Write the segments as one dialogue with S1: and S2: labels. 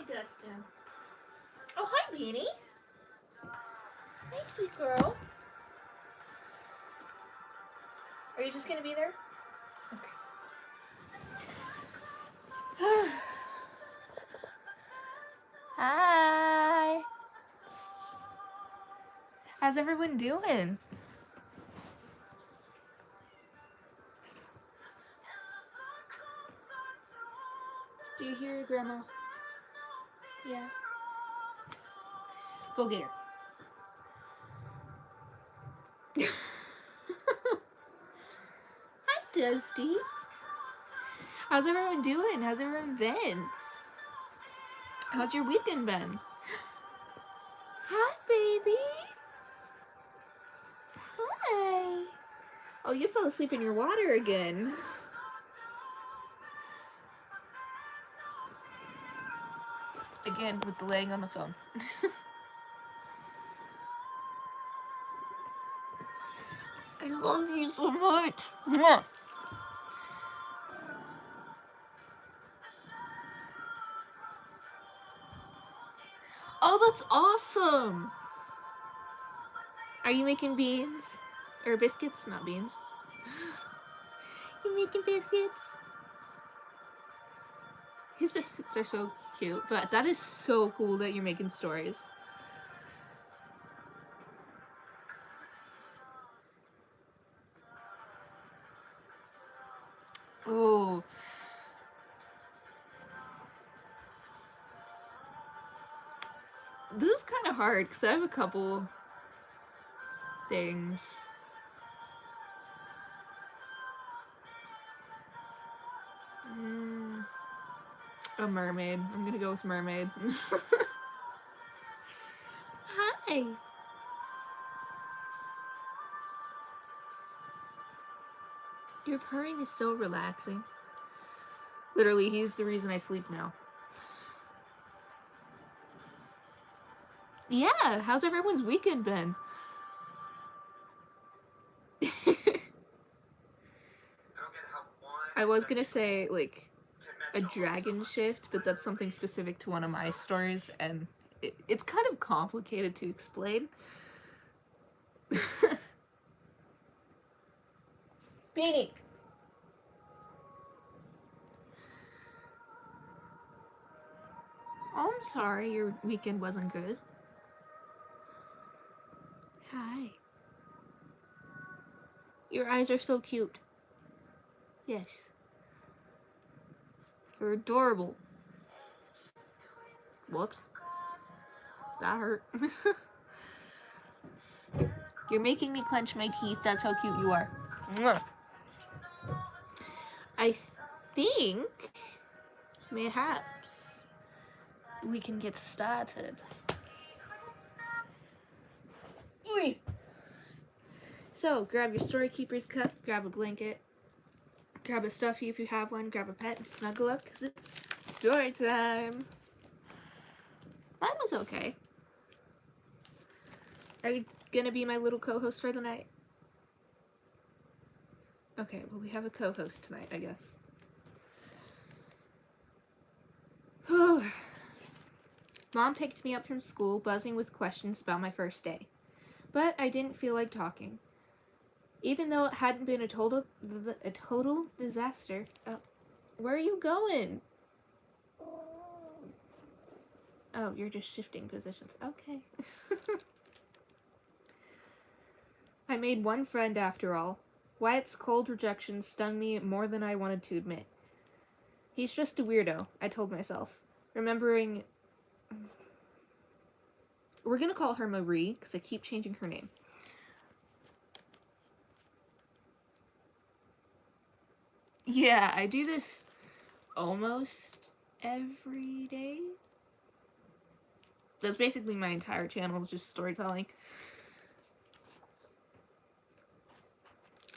S1: dust him. Oh, hi, Beanie. Hey, sweet girl. Are you just gonna be there? Okay. Hi. How's everyone doing? Do you hear your grandma? Yeah. Go get her. Hi, Dusty. How's everyone doing? How's everyone been? How's your weekend been? Hi, baby. Hi. Oh, you fell asleep in your water again. Again, with the laying on the phone. I love you so much. Mwah. Oh, that's awesome. Are you making beans? Or biscuits? Not beans. You making biscuits? His biscuits are so cute, but that is so cool that you're making stories. Oh. This is kind of hard because I have a couple things. A mermaid. I'm gonna go with mermaid. Hi. Your purring is so relaxing. Literally, he's the reason I sleep now. Yeah, how's everyone's weekend been? I was gonna say, like, a dragon shift, but that's something specific to one of my stories, and it's kind of complicated to explain. Beanie! Oh, I'm sorry your weekend wasn't good. Hi. Your eyes are so cute. Yes. You're adorable. Whoops. That hurt. You're making me clench my teeth. That's how cute you are. Mwah. I think mayhaps we can get started. Oy. So, grab your Storykeeper's cup, grab a blanket, grab a stuffy if you have one, grab a pet, and snuggle up because it's story time. Mine was okay. Are you gonna be my little co-host for the night? Okay, well, we have a co-host tonight, I guess. Mom picked me up from school, buzzing with questions about my first day. But I didn't feel like talking. Even though it hadn't been a total disaster. Where are you going? Oh, you're just shifting positions. Okay. I made one friend after all. Wyatt's cold rejection stung me more than I wanted to admit. He's just a weirdo, I told myself, remembering... We're gonna call her Marie, because I keep changing her name. Yeah, I do this almost every day. That's basically my entire channel, is just storytelling.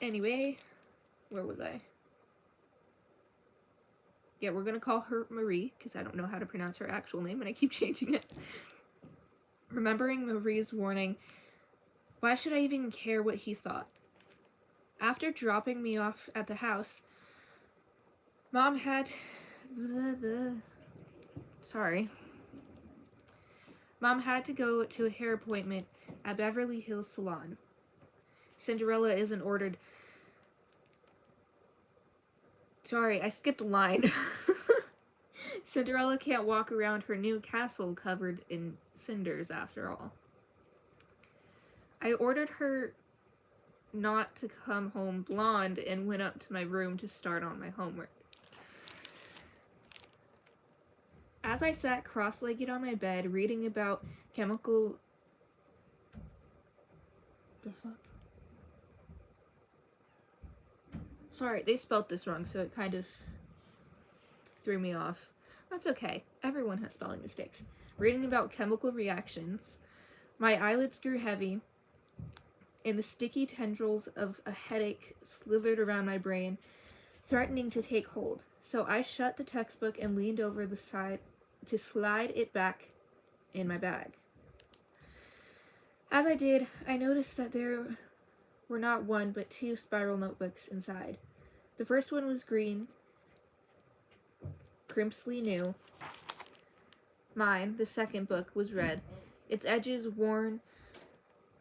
S1: Anyway, where was I? Yeah, we're gonna call her Marie, because I don't know how to pronounce her actual name, and I keep changing it. Remembering Marie's warning, why should I even care what he thought? After dropping me off at the house, Mom had... Sorry. Mom had to go to a hair appointment at Beverly Hills Salon. Cinderella isn't ordered. Sorry, I skipped a line. Cinderella can't walk around her new castle covered in cinders after all. I ordered her not to come home blonde and went up to my room to start on my homework. As I sat cross-legged on my bed reading about chemical... The fuck? Sorry, they spelt this wrong, so it kind of threw me off. That's okay. Everyone has spelling mistakes. Reading about chemical reactions, my eyelids grew heavy, and the sticky tendrils of a headache slithered around my brain, threatening to take hold. So I shut the textbook and leaned over the side to slide it back in my bag. As I did, I noticed that there were not one but two spiral notebooks inside. The first one was green, crisply new. Mine, the second book, was red, its edges worn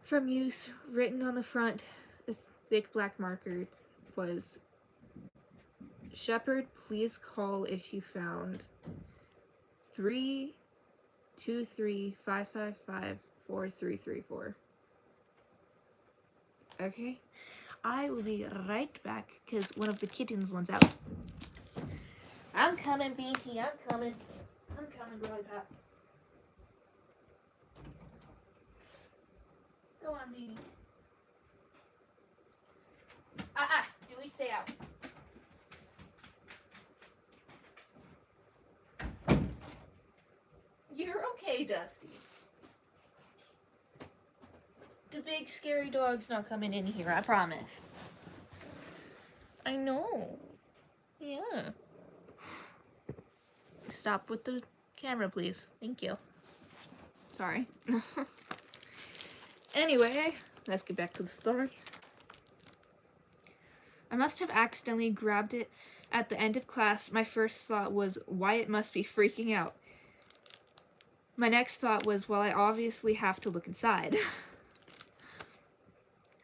S1: from use. Written on the front, a thick black marker, was, "Shepard, please call if you found 323-555-4334. Okay. I will be right back, because one of the kittens wants out. I'm coming, Binky, I'm coming. I'm coming, Brother Pat. Go on, baby. Dewey, stay out. You're okay, Dusty. The big scary dog's not coming in here, I promise. I know. Yeah. Stop with the camera, please. Thank you. Sorry. Anyway, let's get back to the story. I must have accidentally grabbed it at the end of class. My first thought was, Wyatt must be freaking out. My next thought was, well, I obviously have to look inside.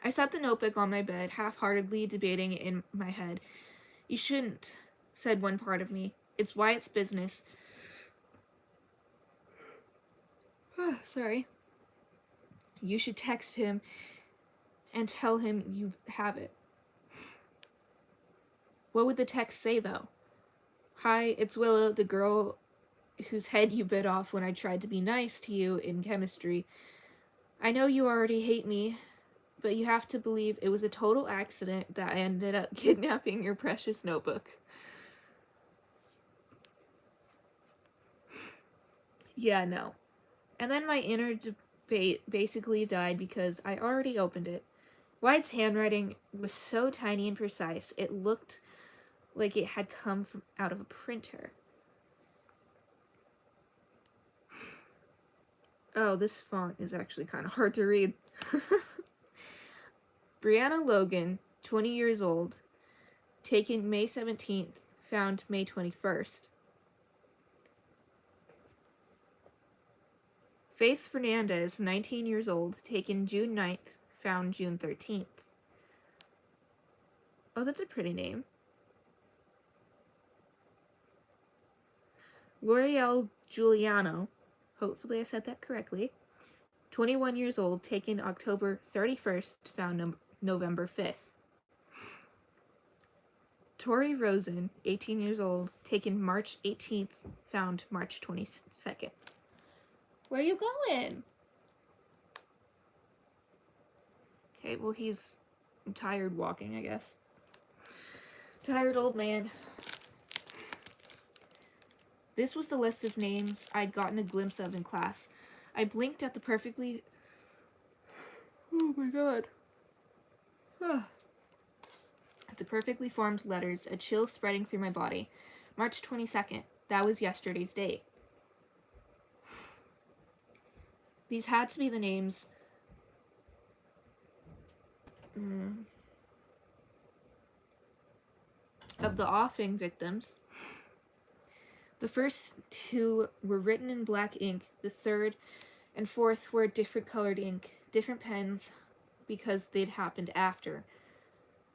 S1: I set the notebook on my bed, half-heartedly debating it in my head. You shouldn't, said one part of me. It's Wyatt's business. Sorry. You should text him and tell him you have it. What would the text say, though? Hi, it's Willow, the girl whose head you bit off when I tried to be nice to you in chemistry. I know you already hate me, but you have to believe it was a total accident that I ended up kidnapping your precious notebook. Yeah, no. And then my inner debate basically died because I already opened it. Wyatt's handwriting was so tiny and precise, it looked like it had come from out of a printer. Oh, this font is actually kind of hard to read. Brianna Logan, 20 years old, taken May 17th, found May 21st. Faith Fernandez, 19 years old, taken June 9th, found June 13th. Oh, that's a pretty name. L'Oreal Giuliano, hopefully I said that correctly, 21 years old, taken October 31st, found November 5th. Tori Rosen, 18 years old, taken March 18th, found March 22nd. Where are you going? Okay, well, he's tired walking, I guess. Tired old man. This was the list of names I'd gotten a glimpse of in class. I blinked at the perfectly... Oh my god. At the perfectly formed letters, a chill spreading through my body. March 22nd. That was yesterday's date. These had to be the names... of the offing victims. The first two were written in black ink. The third and fourth were different colored ink, different pens, because they'd happened after.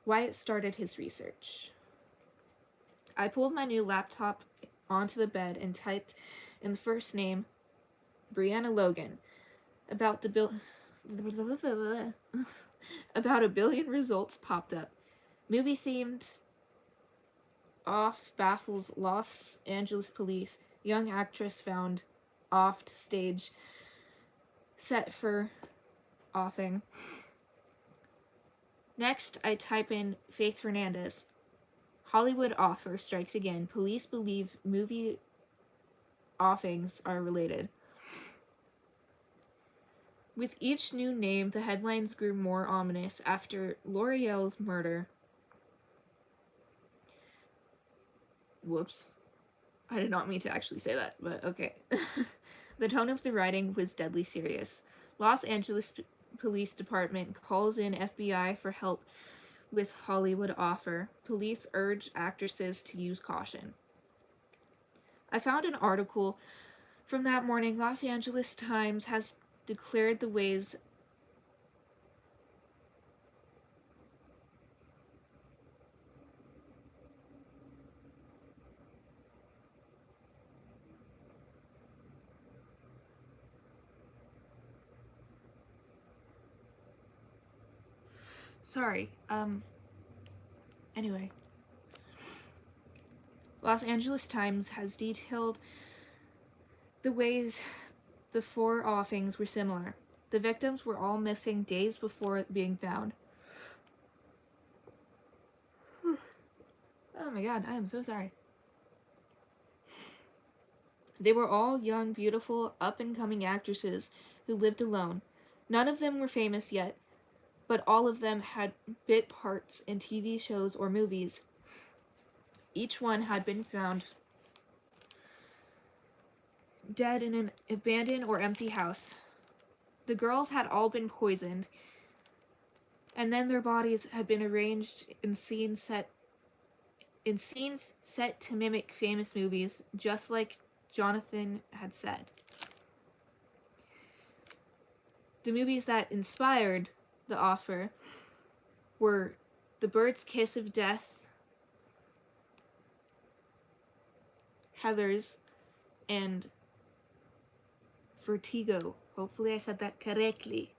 S1: Wyatt started his research. I pulled my new laptop onto the bed and typed in the first name, Brianna Logan. About a billion results popped up. Movie themed off baffles Los Angeles police. Young actress found off stage set for offing. Next, I type in Faith Fernandez. Hollywood offer strikes again. Police believe movie offings are related. With each new name, the headlines grew more ominous. After L'Oreal's murder... Whoops. I did not mean to actually say that, but okay. The tone of the writing was deadly serious. Los Angeles Police Department calls in FBI for help with Hollywood offer. Police urge actresses to use caution. I found an article from that morning. Los Angeles Times has declared the ways anyway. Los Angeles Times has detailed the ways the four offings were similar. The victims were all missing days before being found. Oh my god, I am so sorry. They were all young, beautiful, up-and-coming actresses who lived alone. None of them were famous yet, but all of them had bit parts in TV shows or movies. Each one had been found dead in an abandoned or empty house. The girls had all been poisoned, and then their bodies had been arranged in scenes set to mimic famous movies, just like Jonathan had said. The movies that inspired the offer were The Bird's Kiss of Death, Heathers, and Vertigo. Hopefully I said that correctly.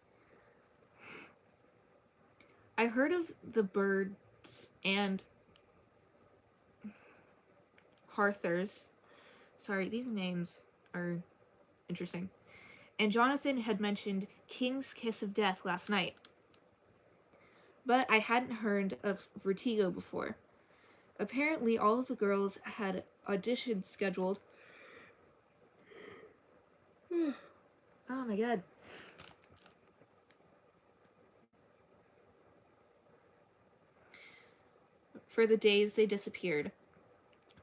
S1: I heard of The Birds and Heathers. Sorry, these names are interesting. And Jonathan had mentioned King's Kiss of Death last night. But I hadn't heard of Vertigo before. Apparently, all of the girls had auditions scheduled. Oh my god. For the days they disappeared.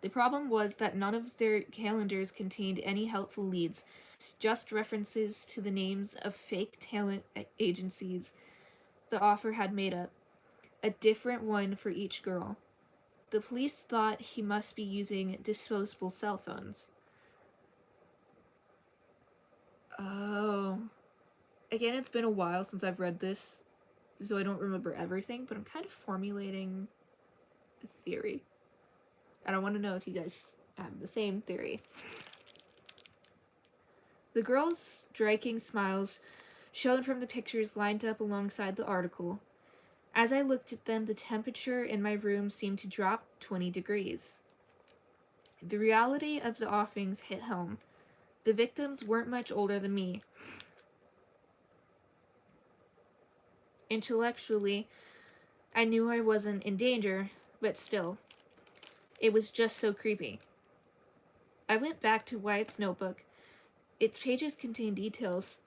S1: The problem was that none of their calendars contained any helpful leads, just references to the names of fake talent agencies the offer had made up, a different one for each girl. The police thought he must be using disposable cell phones. Oh. Again, it's been a while since I've read this, so I don't remember everything, but I'm kind of formulating a theory. And I want to know if you guys have the same theory. The girls' striking smiles shone from the pictures lined up alongside the article. As I looked at them, the temperature in my room seemed to drop 20 degrees. The reality of the offings hit home. The victims weren't much older than me. Intellectually, I knew I wasn't in danger, but still, it was just so creepy. I went back to Wyatt's notebook. Its pages contained details.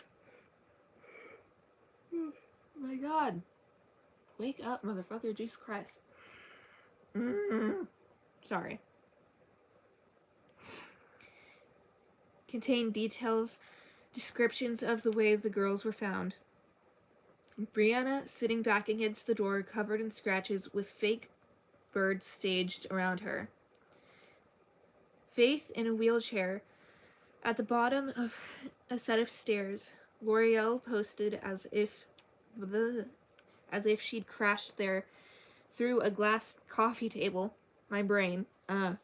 S1: Oh my god. Wake up, motherfucker. Jesus Christ. Sorry. Contained details, descriptions of the way the girls were found. Brianna sitting back against the door, covered in scratches, with fake birds staged around her. Faith in a wheelchair, At the bottom of a set of stairs, L'Oreal posted as if she'd crashed there through a glass coffee table. My brain. And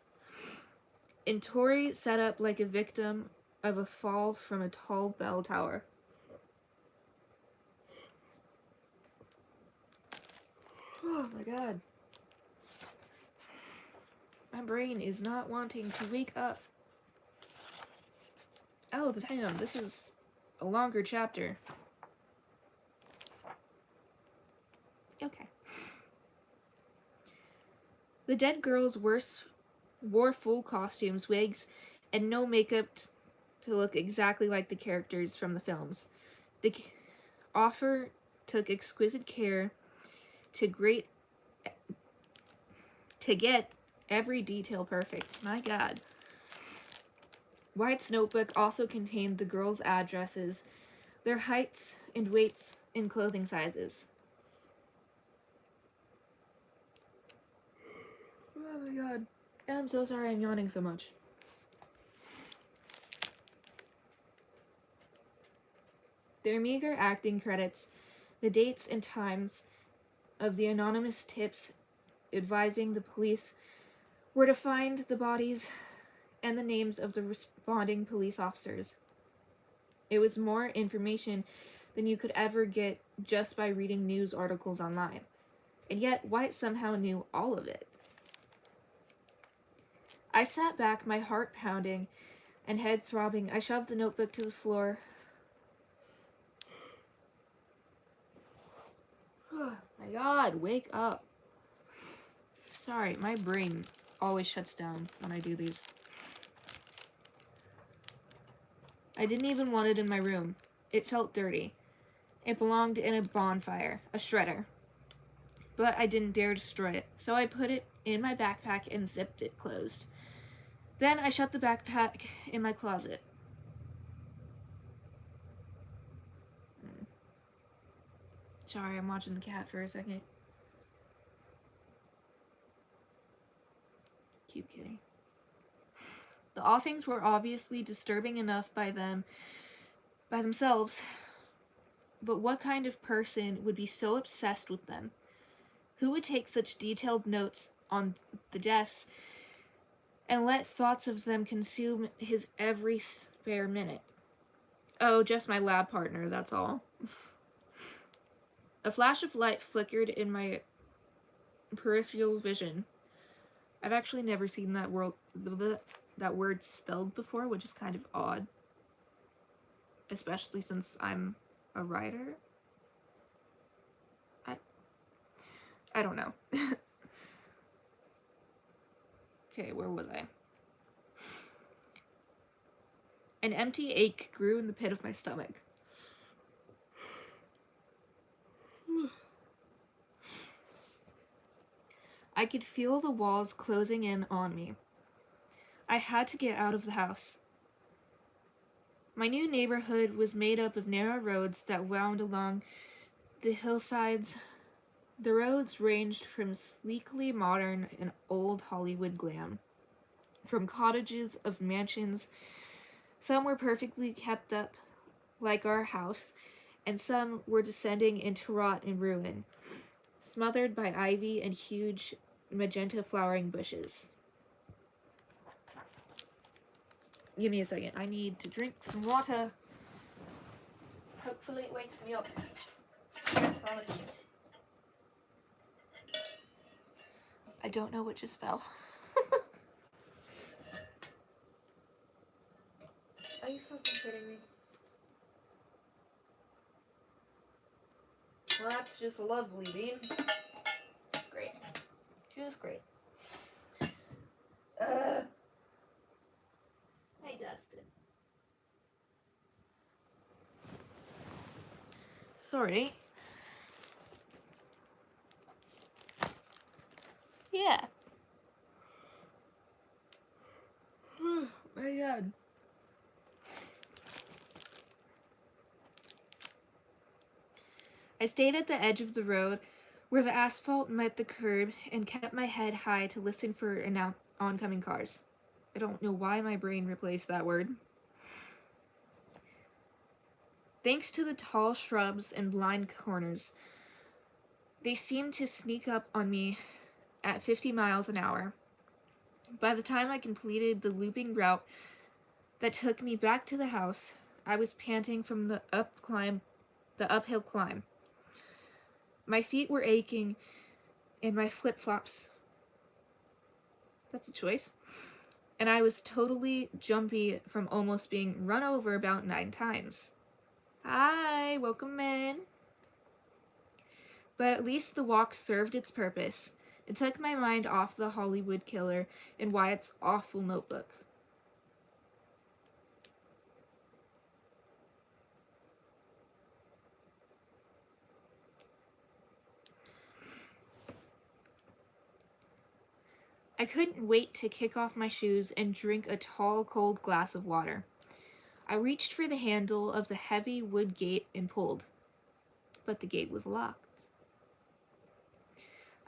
S1: Tori sat up like a victim of a fall from a tall bell tower. Oh my god. My brain is not wanting to wake up. Oh, damn, this is a longer chapter. Okay. The dead girls wore full costumes, wigs, and no makeup to look exactly like the characters from the films. The author took exquisite care to get every detail perfect. My god. White's notebook also contained the girls' addresses, their heights and weights, and clothing sizes. Oh my god. I'm so sorry I'm yawning so much. Their meager acting credits the dates and times of the anonymous tips advising the police where to find the bodies and the names of the responding police officers. It was more information than you could ever get just by reading news articles online. And yet, White somehow knew all of it. I sat back, my heart pounding and head throbbing. I shoved the notebook to the floor. Oh my god, wake up. Sorry, my brain always shuts down when I do these. I didn't even want it in my room. It felt dirty. It belonged in a bonfire, a shredder. But I didn't dare destroy it, so I put it in my backpack and zipped it closed. Then I shut the backpack in my closet. Sorry, I'm watching the cat for a second. Cute kitty. The offings were obviously disturbing enough by themselves, but what kind of person would be so obsessed with them? Who would take such detailed notes on the deaths and let thoughts of them consume his every spare minute? Oh, just my lab partner, that's all. A flash of light flickered in my peripheral vision. I've actually never seen that word spelled before, which is kind of odd. Especially since I'm a writer. I don't know. Okay, where was I? An empty ache grew in the pit of my stomach. I could feel the walls closing in on me. I had to get out of the house. My new neighborhood was made up of narrow roads that wound along the hillsides. The roads ranged from sleekly modern and old Hollywood glam, from cottages of mansions. Some were perfectly kept up, like our house, and some were descending into rot and ruin, smothered by ivy and huge magenta flowering bushes. Give me a second. I need to drink some water. Hopefully it wakes me up. I promise you. I don't know what just fell. Are you fucking kidding me? Well, that's just lovely, Bean. Great. Just great. Hey, Dustin. Sorry. Yeah. Oh my god. I stayed at the edge of the road where the asphalt met the curb and kept my head high to listen for oncoming cars. I don't know why my brain replaced that word. Thanks to the tall shrubs and blind corners, they seemed to sneak up on me at 50 miles an hour. By the time I completed the looping route that took me back to the house, I was panting from the uphill climb. My feet were aching and my flip-flops. That's a choice. And I was totally jumpy from almost being run over about 9 times. Hi, welcome in. But at least the walk served its purpose. It took my mind off the Hollywood killer and Wyatt's awful notebook. I couldn't wait to kick off my shoes and drink a tall, cold glass of water. I reached for the handle of the heavy wood gate and pulled, but the gate was locked.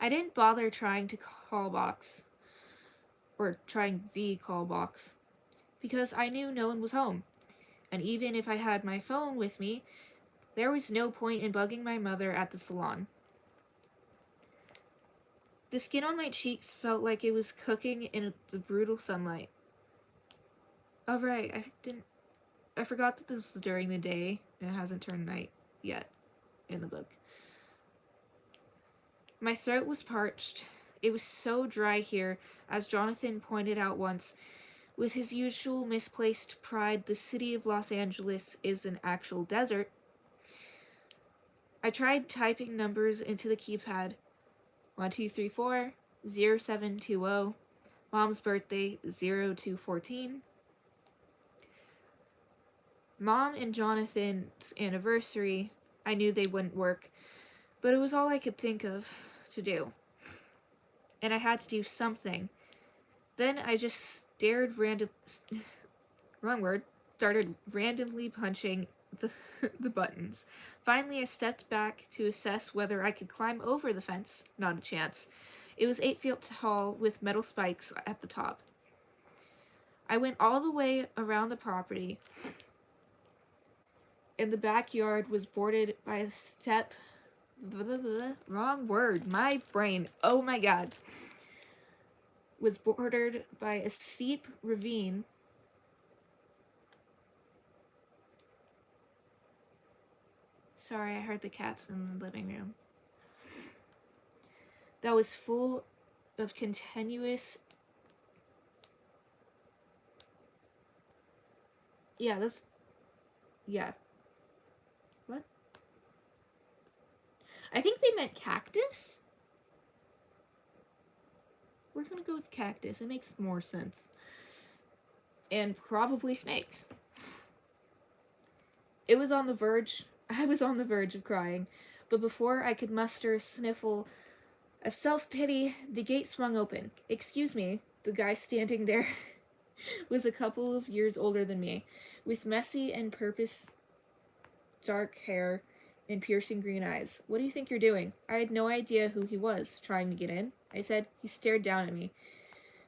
S1: I didn't bother trying the call box, because I knew no one was home, and even if I had my phone with me, there was no point in bugging my mother at the salon. The skin on my cheeks felt like it was cooking in the brutal sunlight. Oh right, I forgot that this was during the day and it hasn't turned night yet in the book. My throat was parched. It was so dry here, as Jonathan pointed out once. With his usual misplaced pride, the city of Los Angeles is an actual desert. I tried typing numbers into the keypad. 1234 0720. Mom's birthday 0214. Mom and Jonathan's anniversary. I knew they wouldn't work, but it was all I could think of to do. And I had to do something. Then I just started randomly punching the buttons. Finally, I stepped back to assess whether I could climb over the fence. Not a chance. It was 8 feet tall with metal spikes at the top. I went all the way around the property, and the backyard was bordered by a wrong word. My brain. Oh my god. Was bordered by a steep ravine. Sorry, I heard the cats in the living room. That was full of continuous... Yeah. What? I think they meant cactus? We're gonna go with cactus. It makes more sense. And probably snakes. I was on the verge of crying, but before I could muster a sniffle of self-pity, the gate swung open. Excuse me, the guy standing there was a couple of years older than me, with messy and purpose dark hair and piercing green eyes. What do you think you're doing? I had no idea who he was. Trying to get in? I said. He stared down at me.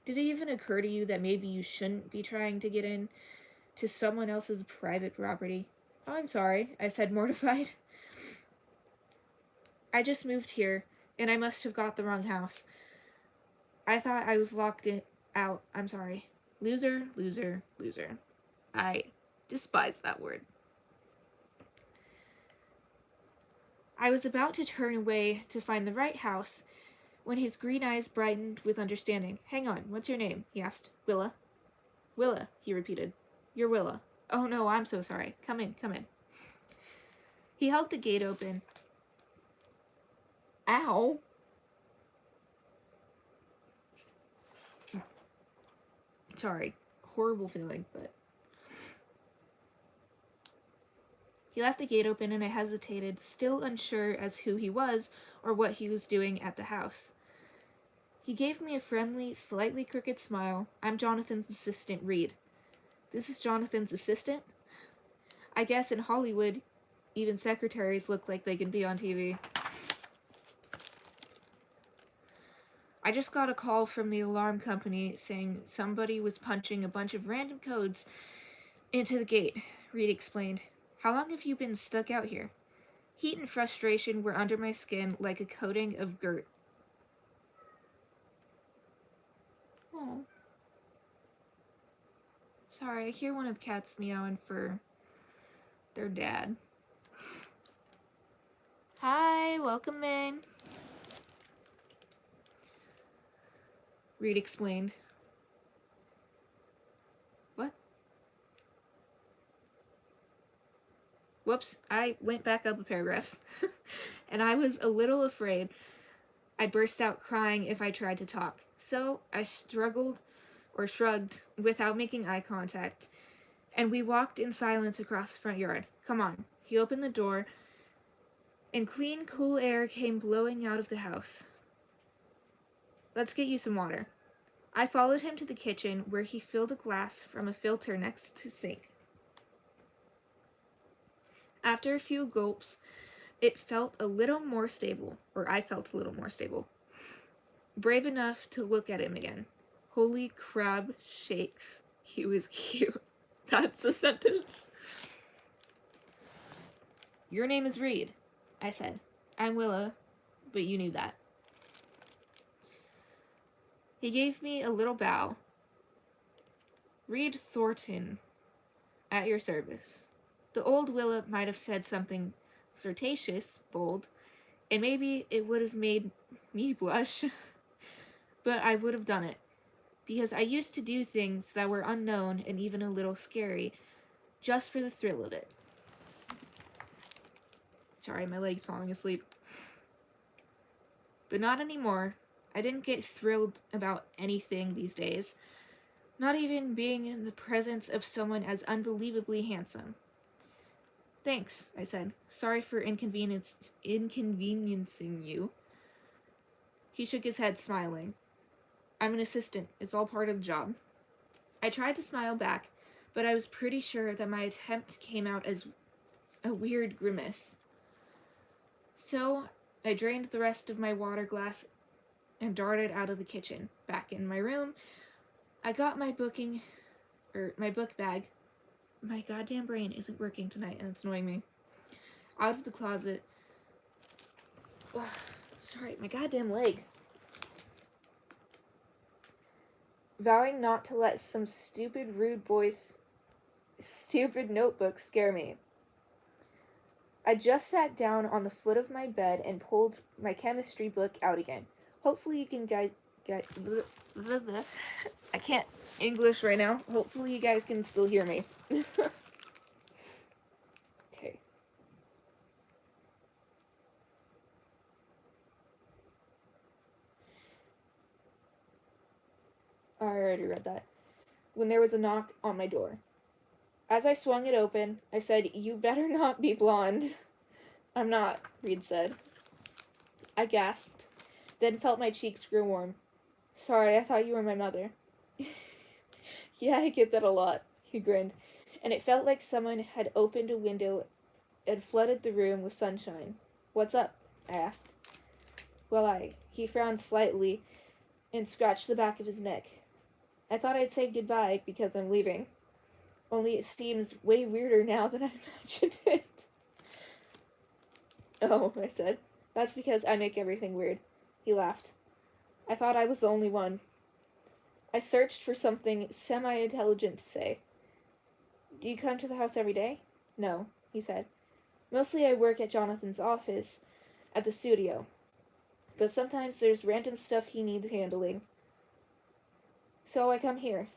S1: Did it even occur to you that maybe you shouldn't be trying to get in to someone else's private property? Oh, I'm sorry, I said, mortified. I just moved here, and I must have got the wrong house. I thought I was locked out. I'm sorry. Loser, loser, loser. I despise that word. I was about to turn away to find the right house when his green eyes brightened with understanding. Hang on, what's your name? He asked. Willa. Willa, he repeated. You're Willa. Oh no, I'm so sorry. Come in, come in. He held the gate open. Ow. Sorry. Horrible feeling, but... He left the gate open and I hesitated, still unsure as who he was or what he was doing at the house. He gave me a friendly, slightly crooked smile. I'm Jonathan's assistant, Reed. This is Jonathan's assistant? I guess in Hollywood, even secretaries look like they can be on TV. I just got a call from the alarm company saying somebody was punching a bunch of random codes into the gate, Reed explained. How long have you been stuck out here? Heat and frustration were under my skin like a coating of dirt. Oh. Sorry, I hear one of the cats meowing for their dad. Hi, welcome in. Reed explained. What? Whoops, I went back up a paragraph. And I was a little afraid I'd burst out crying if I tried to talk. So I shrugged without making eye contact, and we walked in silence across the front yard. Come on. He opened the door, and clean, cool air came blowing out of the house. Let's get you some water. I followed him to the kitchen, where he filled a glass from a filter next to the sink. After a few gulps, I felt a little more stable. Brave enough to look at him again. Holy crab shakes. He was cute. That's a sentence. Your name is Reed, I said. I'm Willa, but you knew that. He gave me a little bow. Reed Thornton, at your service. The old Willa might have said something flirtatious, bold, and maybe it would have made me blush, but I would have done it, because I used to do things that were unknown and even a little scary, just for the thrill of it. Sorry, my leg's falling asleep. But not anymore. I didn't get thrilled about anything these days, not even being in the presence of someone as unbelievably handsome. Thanks, I said. Sorry for inconveniencing you. He shook his head, smiling. I'm an assistant. It's all part of the job. I tried to smile back, but I was pretty sure that my attempt came out as a weird grimace. So I drained the rest of my water glass and darted out of the kitchen. Back in my room, I got my book bag. My goddamn brain isn't working tonight, and it's annoying me. Out of the closet. Ugh, sorry, my goddamn leg. Vowing not to let some stupid, rude boy's stupid notebook scare me. I just sat down on the foot of my bed and pulled my chemistry book out again. Hopefully you can I can't English right now. Hopefully you guys can still hear me. Okay. I already read that. When there was a knock on my door. As I swung it open, I said, "You better not be blonde." "I'm not," Reed said. I gasped, then felt my cheeks grow warm. "Sorry, I thought you were my mother." "Yeah, I get that a lot," he grinned, and it felt like someone had opened a window and flooded the room with sunshine. "What's up?" I asked. He frowned slightly and scratched the back of his neck. "I thought I'd say goodbye because I'm leaving. Only it seems way weirder now than I imagined it." "Oh," I said. "That's because I make everything weird." He laughed. I thought I was the only one. I searched for something semi-intelligent to say. "Do you come to the house every day?" "No," he said. "Mostly I work at Jonathan's office at the studio. But sometimes there's random stuff he needs handling. So I come here."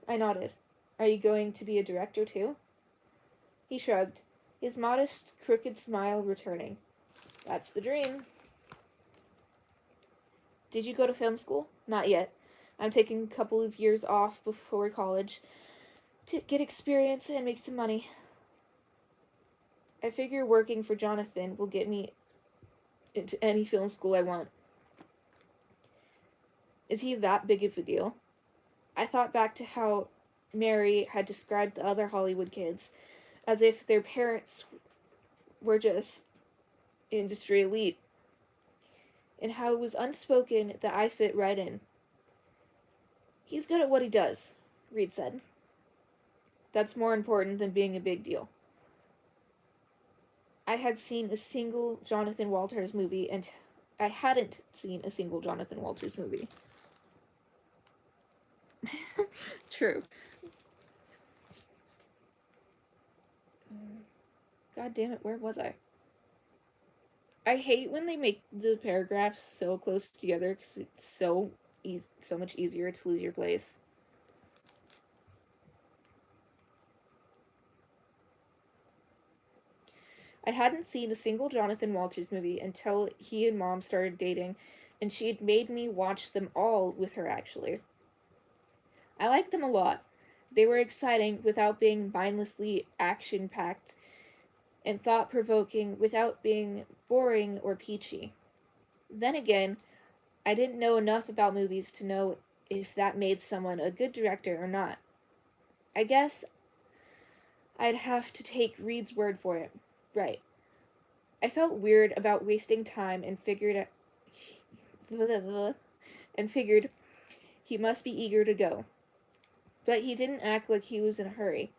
S1: I nodded. "Are you going to be a director too?" He shrugged, his modest, crooked smile returning. "That's the dream." "Did you go to film school?" "Not yet. I'm taking a couple of years off before college to get experience and make some money. I figure working for Jonathan will get me into any film school I want." "Is he that big of a deal?" I thought back to how Mary had described the other Hollywood kids as if their parents were just industry elite, and how it was unspoken that I fit right in. "He's good at what he does," Reed said. "That's more important than being a big deal." I had seen a single Jonathan Walters movie, and I hadn't seen a single Jonathan Walters movie. True. God damn it, where was I? I hate when they make the paragraphs so close together because it's so much easier to lose your place. I hadn't seen a single Jonathan Walters movie until he and Mom started dating, and she had made me watch them all with her, actually. I liked them a lot. They were exciting without being mindlessly action packed, and thought provoking without being boring or peachy. Then again, I didn't know enough about movies to know if that made someone a good director or not. I guess I'd have to take Reed's word for it. Right. I felt weird about wasting time and figured he must be eager to go. But he didn't act like he was in a hurry.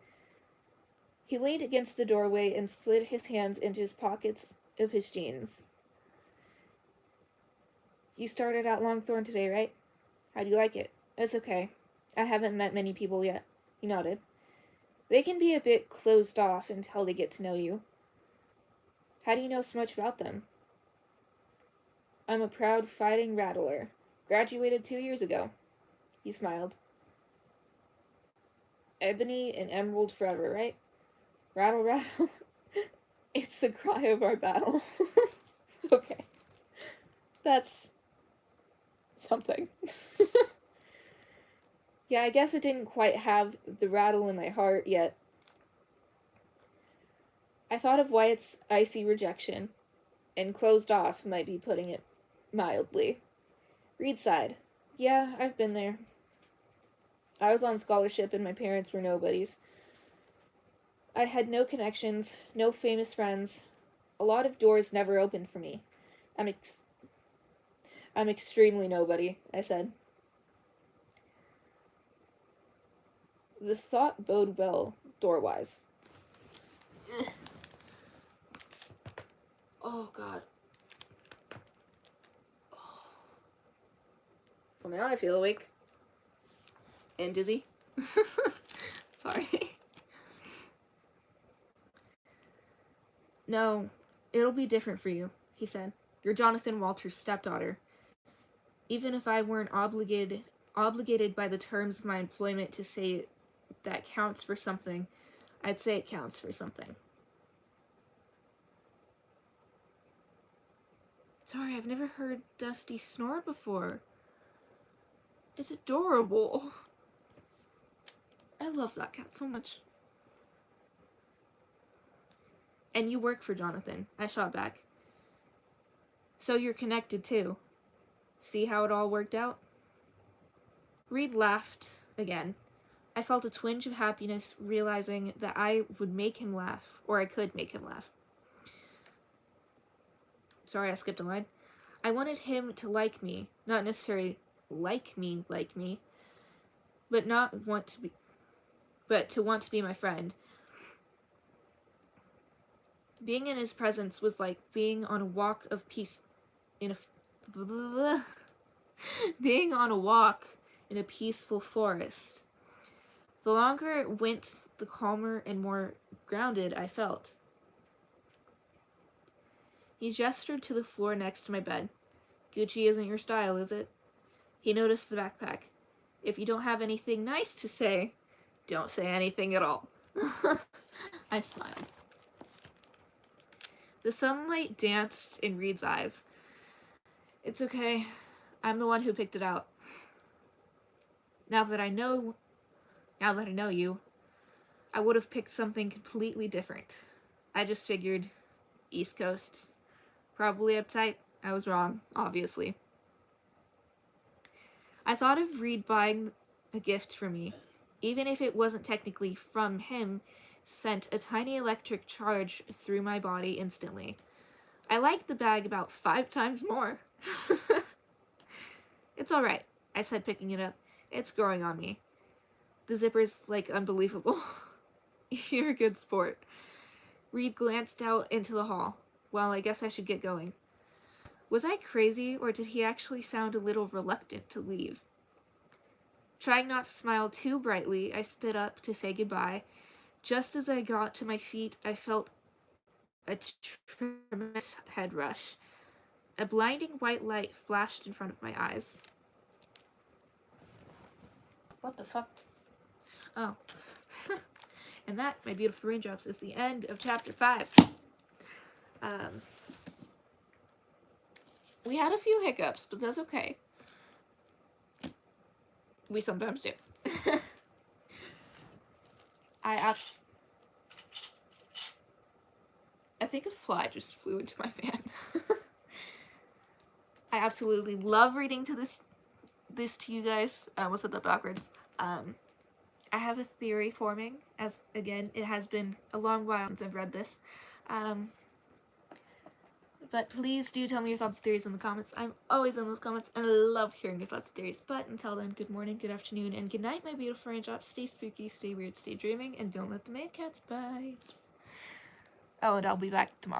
S1: He leaned against the doorway and slid his hands into his pockets of his jeans. You started at Longthorn today, right? How do you like it? It's okay. I haven't met many people yet. He nodded. They can be a bit closed off until they get to know you. How do you know so much about them? I'm a proud fighting rattler. Graduated 2 years ago. He smiled. Ebony and emerald forever, right? Rattle, rattle. It's the cry of our battle. Okay. That's something. Yeah, I guess it didn't quite have the rattle in my heart yet. I thought of Wyatt's icy rejection, and closed off might be putting it mildly. Reed sighed. Yeah, I've been there. I was on scholarship and my parents were nobodies. I had no connections, no famous friends. A lot of doors never opened for me. I'm extremely nobody, I said. The thought bode well, door-wise. Oh, God. Well, now I feel awake. And dizzy. Sorry. No, it'll be different for you, he said. You're Jonathan Walters' stepdaughter. Even if I weren't obligated by the terms of my employment to say that counts for something, I'd say it counts for something. Sorry, I've never heard Dusty snore before. It's adorable. I love that cat so much. And you work for Jonathan, I shot back. So you're connected too. See how it all worked out? Reed laughed again. I felt a twinge of happiness realizing that I would make him laugh, or I could make him laugh. Sorry, I skipped a line. I wanted him to like me, not necessarily like me, but to want to be my friend. Being in his presence was like being on a walk of peace being on a walk in a peaceful forest. The longer it went, the calmer and more grounded I felt. He gestured to the floor next to my bed. Gucci isn't your style, is it? He noticed the backpack. If you don't have anything nice to say, don't say anything at all. I smiled. The sunlight danced in Reed's eyes. It's okay. I'm the one who picked it out. Now that I know you, I would have picked something completely different. I just figured East Coast. Probably uptight. I was wrong, obviously. I thought of Reed buying a gift for me, even if it wasn't technically from him, sent a tiny electric charge through my body instantly. I liked the bag about 5 times more. It's alright, I said, picking it up. It's growing on me. The zipper's, like, unbelievable. You're a good sport. Reed glanced out into the hall. Well, I guess I should get going. Was I crazy, or did he actually sound a little reluctant to leave? Trying not to smile too brightly, I stood up to say goodbye. Just as I got to my feet, I felt a tremendous head rush. A blinding white light flashed in front of my eyes. What the fuck? Oh. And that, my beautiful raindrops, is the end of chapter 5. We had a few hiccups, but that's okay. We sometimes do. I think a fly just flew into my fan. I absolutely love reading to this to you guys. I almost said that backwards. I have a theory forming, as again, it has been a long while since I've read this. But please do tell me your thoughts and theories in the comments. I'm always in those comments, and I love hearing your thoughts and theories. But until then, good morning, good afternoon, and good night, my beautiful raindrops. Stay spooky, stay weird, stay dreaming, and don't let the mad cats bite. Oh, and I'll be back tomorrow.